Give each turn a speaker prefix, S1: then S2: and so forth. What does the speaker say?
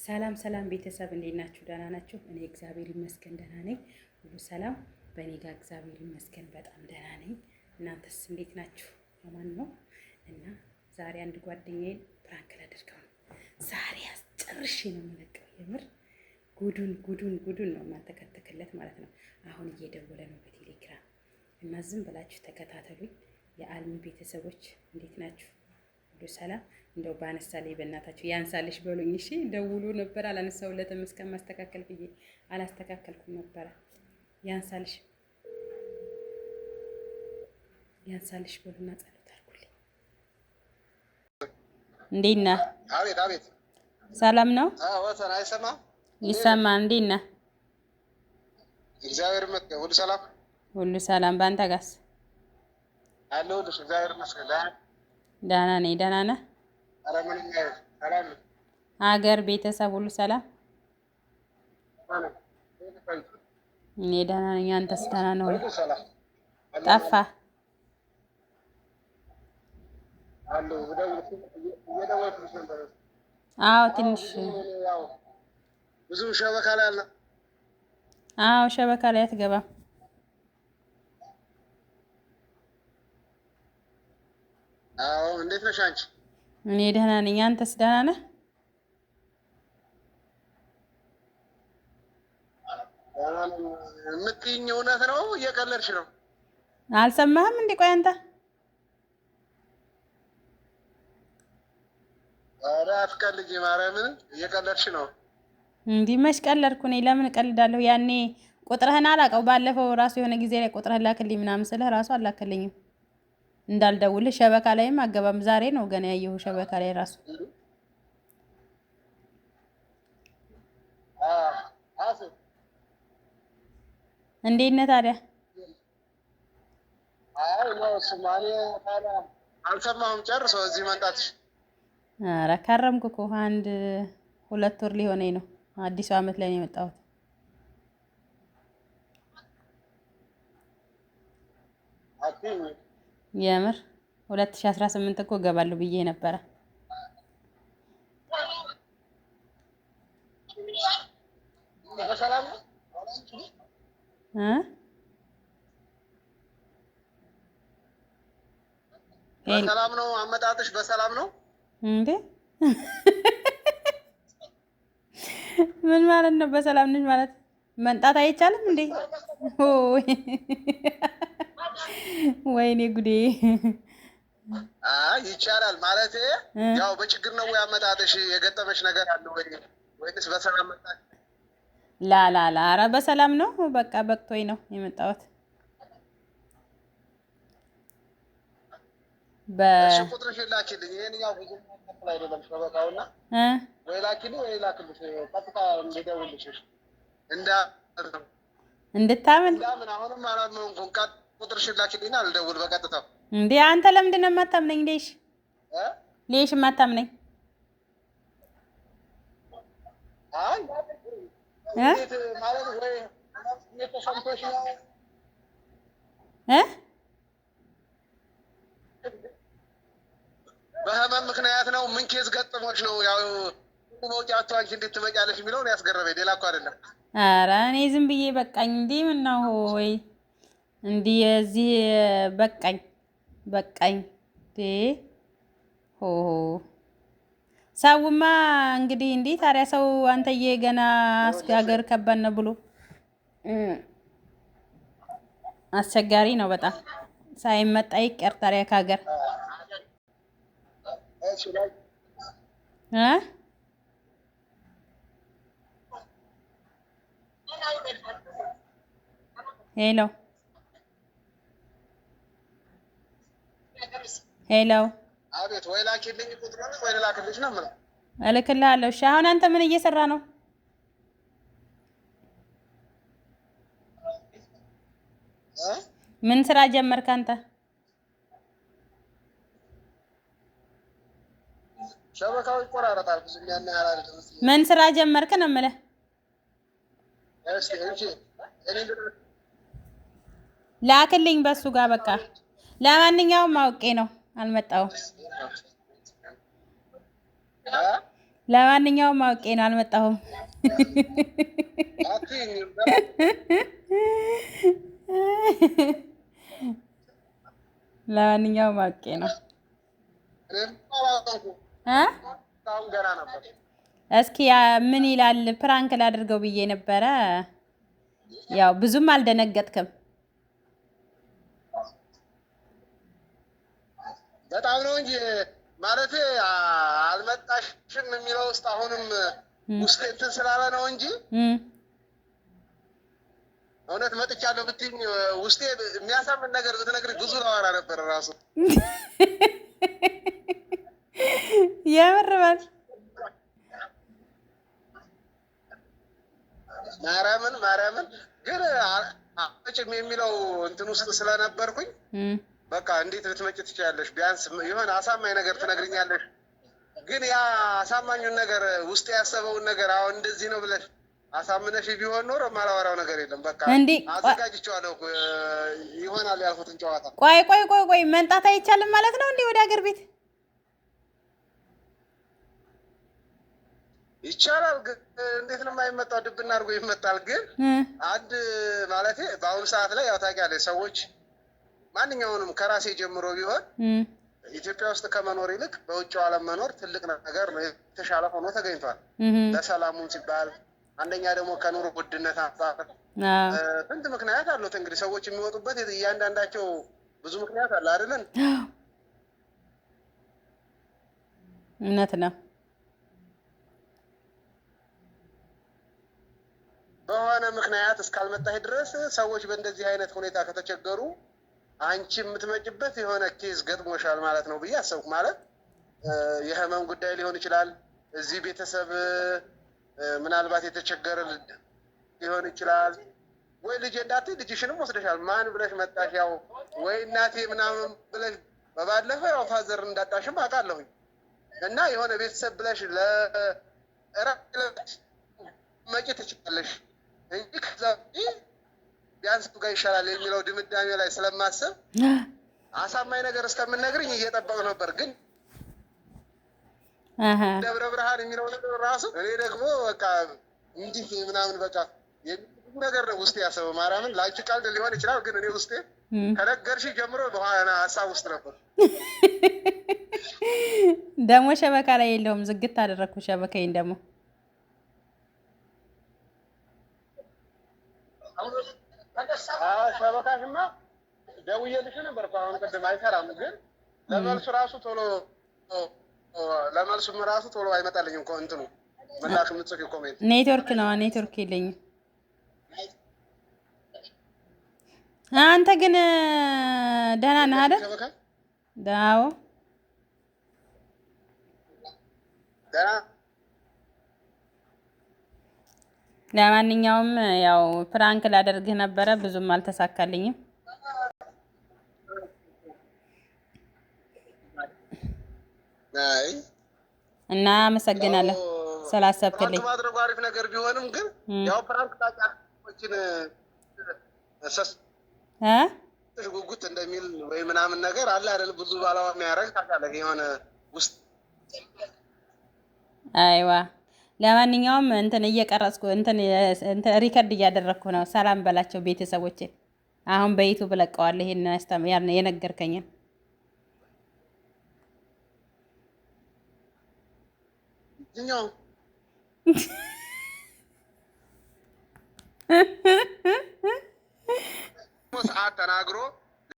S1: ሰላም ሰላም ቤተሰብ እንዴት ናችሁ? ደህና ናችሁ? እኔ እግዚአብሔር ይመስገን ደህና ነኝ። ሁሉ ሰላም በእኔ ጋር እግዚአብሔር ይመስገን በጣም ደህና ነኝ። እናንተስ እንዴት ናችሁ? ለማን ነው? እና ዛሬ አንድ ጓደኛዬን ፕራንክ ላደርገው ነው። ዛሬ አስጨርሼ ነው የምለቀው። የምር ጉዱን ነው የማልተከተክለት ማለት ነው። አሁን እየደወለ ነው በቴሌግራም እና ዝም ብላችሁ ተከታተሉኝ። የአልሚ ቤተሰቦች እንዴት ናችሁ? ሁሉ ሰላም። እንደው ባነሳለኝ በእናታችሁ ያንሳልሽ በሉኝ። እሺ ደውሎ ነበር አላነሳሁለትም እስከማስተካከል ብዬ አላስተካከልኩም ነበረ። ያንሳልሽ በሉና ጸሎት አድርጉልኝ። እንዴት ነህ?
S2: አቤት አቤት።
S1: ሰላም ነው?
S2: አዎ ወሰን አይሰማም?
S1: ይሰማል። እንዴት ነህ?
S2: እግዚአብሔር ይመስገን ሁሉ ሰላም።
S1: ሁሉ ሰላም። በአንተ ጋርስ?
S2: አለሁልሽ። እግዚአብሔር ይመስገን
S1: ደህና ነኝ። ደህና ነህ?
S2: ኧረ ምንም ሰላም ነው።
S1: ሀገር ቤተሰብ ሁሉ ሰላም? እኔ ደህና ነኝ። አንተስ ደህና ነው ወይ? ጠፋህ? አዎ ትንሽ
S2: ብዙ ሸበካ ላይ አለ።
S1: አዎ ሸበካ ላይ አትገባም።
S2: አዎ እንዴት ነሽ አንቺ?
S1: እኔ ደህና ነኝ። አንተስ ደህና ነህ?
S2: የምትይኝ እውነት ነው? እየቀለድሽ ነው?
S1: አልሰማህም እንዴ? ቆይ አንተ
S2: ኧረ አትቀልጂ፣ ማርያምን እየቀለድሽ ነው።
S1: እንዲህ መች ቀለድኩ እኔ? ለምን እቀልዳለሁ? ያኔ ቁጥርህን አላውቀው። ባለፈው ራሱ የሆነ ጊዜ ላይ ቁጥርህን ላክልኝ ምናምን ስልህ ራሱ አላክልኝም እንዳልደውልህ። ሸበካ ላይም አገባም። ዛሬ ነው ገና ያየሁ ሸበካ ላይ ራሱ። እንዴት ነህ ታዲያ?
S2: አልሰማሁም ጨርሶ እዚህ መምጣትሽ።
S1: ኧረ ከረምኩ እኮ 1-2 ወር ሊሆነኝ ነው። አዲሱ ዓመት ላይ ነው የመጣሁት። የምር 2018 እኮ እገባለሁ ብዬ ነበረ።
S2: በሰላም ነው አመጣጥሽ? በሰላም ነው
S1: እንዴ? ምን ማለት ነው በሰላም ነሽ ማለት? መንጣት አይቻልም እንዴ? ወይኔ ጉዴ!
S2: ይቻላል ማለት ያው በችግር ነው ወይ አመጣጥሽ? የገጠመሽ ነገር አለ ወይ ወይስ በሰላም መጣሽ?
S1: ላላላ ኧረ በሰላም ነው። በቃ በቅቶኝ ነው የመጣሁት።
S2: እሺ ቁጥርሽ ላኪልኝ። ይሄንኛው ብዙ ተከፍል አይደለም ሸበካውና ወይ ላኪልኝ ወይ ላክልሽ ቀጥታ እንድደውልሽ
S1: እንድታምን
S2: አሁንም አላመንኩም። ቁጥርሽ ላኪልኝና አልደውል በቀጥታ።
S1: እንዴ አንተ ለምንድን ነው የማታምነኝ? ሌሽ የማታምነኝ?
S2: አይ ማለት ወይ ተሰምቶሽ ነው በህመም ምክንያት ነው? ምን ኬዝ ገጥሞች ነው? ያው መውጫቱ አንቺ እንዴት ትመጫለሽ የሚለውን ያስገረመኝ፣ ሌላ እኮ አይደለም።
S1: ኧረ እኔ ዝም ብዬ በቃኝ። እንዲህ ምን ነው ወይ እንዲህ እዚህ በቃኝ ሆ ሰውማ እንግዲህ እንዴ ታዲያ ሰው አንተዬ ገና ሀገር ከባድ ነው ብሎ አስቸጋሪ ነው በጣም። ሳይመጣ ይቀር ታዲያ ከሀገር ሄሎ
S2: አቤት። ወይ ላኪልኝ ቁጥሩን ወይ ላክልሽ ነው የምለው።
S1: እልክልሃለሁ። እሺ አሁን አንተ ምን እየሰራ ነው? ምን ስራ ጀመርክ አንተ?
S2: ሸበካው ይቆራረጣል ብዙ ያን ያህል አይደለም።
S1: ምን ስራ ጀመርክ ነው የምልህ? ላክልኝ በሱ ጋር በቃ። ለማንኛውም አውቄ ነው አልመጣሁም። ለማንኛውም አውቄ ነው አልመጣሁም። ለማንኛውም አውቄ ነው። እስኪ ምን ይላል? ፕራንክ ላድርገው ብዬ ነበረ። ያው ብዙም አልደነገጥክም?
S2: በጣም ነው እንጂ ማለት አልመጣሽም የሚለው ውስጥ አሁንም ውስጥ እንትን ስላለ ነው እንጂ እውነት መጥቻለሁ ብትይኝ ውስጤ የሚያሳምን ነገር ብትነግሪኝ ብዙ ለዋራ ነበር ራሱ
S1: የምር በል
S2: ማርያምን ግን አጭም የሚለው እንትን ውስጥ ስለነበርኩኝ በቃ እንዴት ልትመጪ ትችያለሽ? ቢያንስ የሆነ አሳማኝ ነገር ትነግሪኛለሽ። ግን ያ አሳማኙን ነገር ውስጥ ያሰበውን ነገር አሁን እንደዚህ ነው ብለሽ አሳምነሽ ቢሆን ኖሮ የማላወራው ነገር የለም። በቃ አዘጋጅቼዋለሁ ይሆናል ያልኩትን ጨዋታ።
S1: ቆይ መንጣት አይቻልም ማለት ነው እንዴ ወደ ሀገር ቤት?
S2: ይቻላል ግን እንዴት ነው የማይመጣው? ድብና አድርጎ ይመጣል። ግን አንድ ማለት በአሁኑ ሰዓት ላይ ያው ታውቂያለሽ ሰዎች ማንኛውንም ከራሴ ጀምሮ ቢሆን ኢትዮጵያ ውስጥ ከመኖር ይልቅ በውጭው ዓለም መኖር ትልቅ ነገር ነው፣ የተሻለ ሆኖ ተገኝቷል። ለሰላሙም ሲባል አንደኛ ደግሞ ከኑሮ ውድነት አንጻር ስንት ምክንያት አሉት። እንግዲህ ሰዎች የሚወጡበት እያንዳንዳቸው ብዙ ምክንያት አለ አይደለን?
S1: እውነት ነው።
S2: በሆነ ምክንያት እስካልመጣህ ድረስ ሰዎች በእንደዚህ አይነት ሁኔታ ከተቸገሩ አንቺ የምትመጭበት የሆነ ኬዝ ገጥሞሻል ማለት ነው ብዬ አሰብኩ። ማለት የህመም ጉዳይ ሊሆን ይችላል። እዚህ ቤተሰብ ምናልባት የተቸገረ ሊሆን ይችላል። ወይ ልጅ እንዳትይ ልጅሽንም ወስደሻል። ማን ብለሽ መጣሽ? ያው ወይ እናቴ ምናምን ብለሽ በባለፈው ያው ፋዘር እንዳጣሽም አውቃለሁኝ። እና የሆነ ቤተሰብ ብለሽ ለእረፍት መጪ ትችላለሽ እንጂ ከዛ ቢያንስ ጋር ይሻላል የሚለው ድምዳሜ ላይ ስለማስብ አሳማኝ ነገር እስከምነግርኝ እየጠበቅ ነበር። ግን ደብረ ብርሃን የሚለው ነገር ራሱ እኔ ደግሞ በቃ እንዲህ ምናምን በቃ ነገር ነው ውስጤ ያሰበው። ማርያምን ለአንቺ ቀልድ ሊሆን ይችላል፣ ግን እኔ ውስጤ ከነገርሽ ጀምሮ በኋላ ሀሳብ ውስጥ ነበር።
S1: ደግሞ ሸበካ ላይ የለውም። ዝግት አደረግኩ ሸበካዬን ደግሞ
S2: ሸበካሽማ ደውዬልሽ ነበር እኮ አሁን ቅድም አይሰራም። ግን ለመልሱ ራሱ ቶሎ አይመጣልኝም እኮ እንትኑ ምላሹ የምትጽፊው ኮሜንት
S1: ኔትወርክ ነው። ኔትወርክ የለኝም። አንተ ግን ደህና ነህ አይደል? አዎ ለማንኛውም ያው ፕራንክ ላደርግህ ነበረ፣ ብዙም አልተሳካልኝም እና አመሰግናለሁ ስላሰብክልኝ።
S2: ማድረጉ አሪፍ ነገር ቢሆንም ግን ያው ፕራንክ ታጫችን ጉጉት እንደሚል ወይ ምናምን ነገር አለ አይደል? ብዙ ባላዋ የሚያደርግ ታውቃለህ የሆነ ውስጥ
S1: አይዋ ለማንኛውም እንትን እየቀረጽኩ እንትን ሪከርድ እያደረግኩ ነው። ሰላም በላቸው ቤተሰቦቼ። አሁን በዩቲዩብ ለቀዋለሁ ይሄን የነገርከኝን።
S2: ሰዓት ተናግሮ